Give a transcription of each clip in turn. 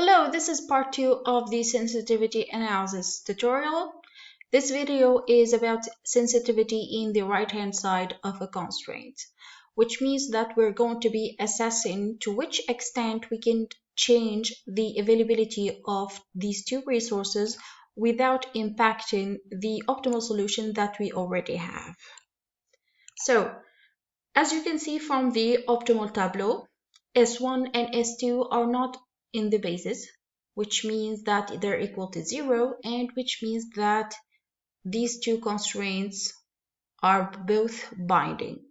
Hello, this is part 2 of the sensitivity analysis tutorial. This video is about sensitivity in the right-hand side of a constraint, which means that we're going to be assessing to which extent we can change the availability of these two resources without impacting the optimal solution that we already have. So, as you can see from the optimal tableau, S1 and S2 are not in the basis, which means that they're equal to 0, and which means that these two constraints are both binding.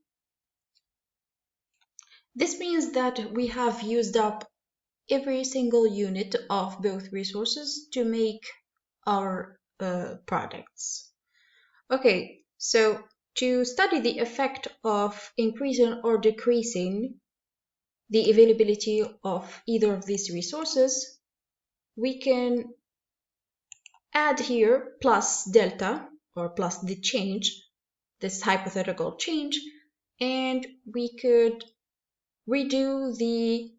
This means that we have used up every single unit of both resources to make our products. Okay, so to study the effect of increasing or decreasing the availability of either of these resources, we can add here plus delta, or plus the change, this hypothetical change, and we could redo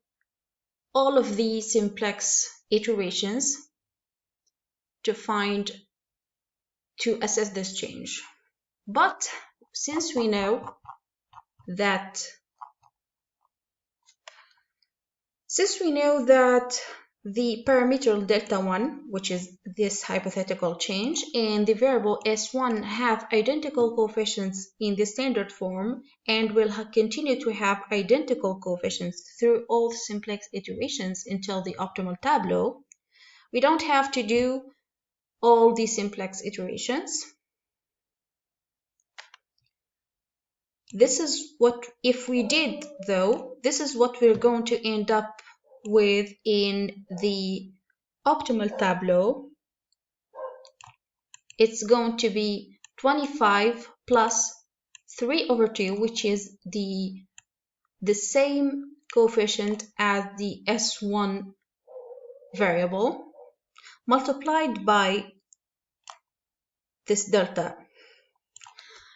all of the simplex iterations to assess this change. But since we know that the parameter delta 1, which is this hypothetical change, and the variable s1 have identical coefficients in the standard form and will continue to have identical coefficients through all simplex iterations until the optimal tableau, we don't have to do all the simplex iterations. This is what, if we did though, this is what we're going to end up with in the optimal tableau. It's going to be 25 plus 3/2, which is the same coefficient as the S1 variable, multiplied by this delta.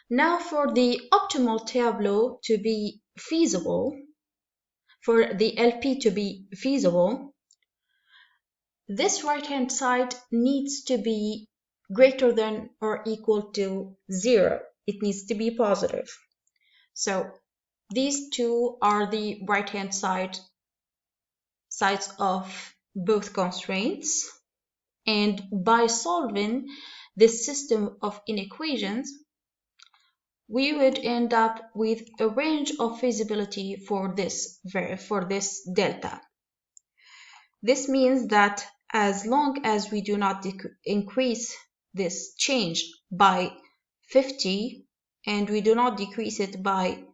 Now for the optimal tableau to be feasible, for the LP to be feasible, this right-hand side needs to be greater than or equal to 0. It needs to be positive. So these two are the right-hand sides of both constraints. And by solving this system of inequations, we would end up with a range of feasibility for this delta. This means that as long as we do not increase this change by 50 and we do not decrease it by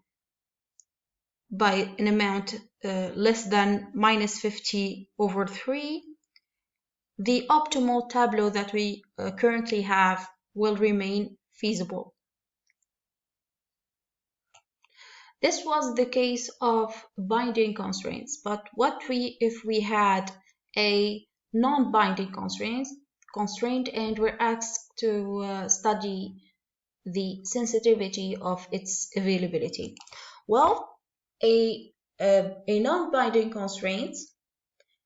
an amount less than minus 50/3, the optimal tableau that we currently have will remain feasible. This was the case of binding constraints, but what if we had a non-binding constraint and we're asked to study the sensitivity of its availability? Well, a non-binding constraint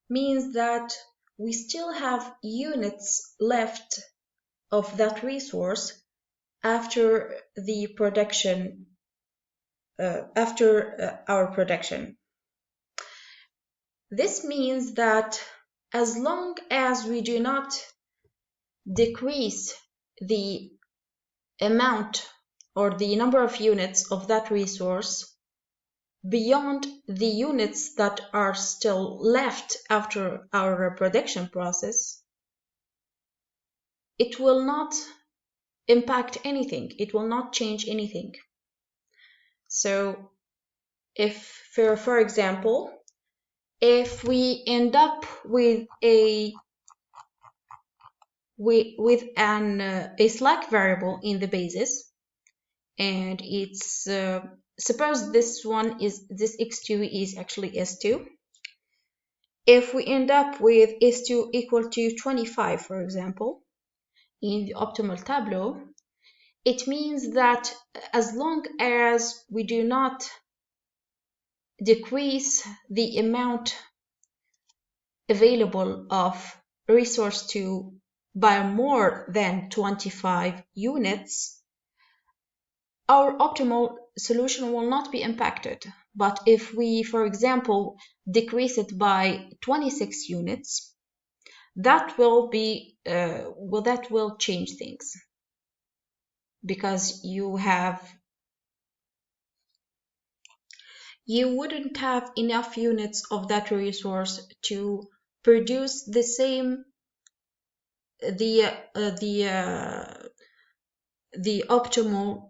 means that we still have units left of that resource after the production. Our production. This means that as long as we do not decrease the amount or the number of units of that resource beyond the units that are still left after our production process, it will not impact anything. It will not change anything. So if, for example, if we end up with a slack variable in the basis, and it's suppose this x2 is actually S2. If we end up with S2 equal to 25, for example, in the optimal tableau, it means that as long as we do not decrease the amount available of resource to buy more than 25 units, our optimal solution will not be impacted. But if we, for example, decrease it by 26 units, that will change things, because you wouldn't have enough units of that resource to produce the same the optimal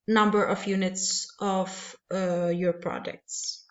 number of units of your products.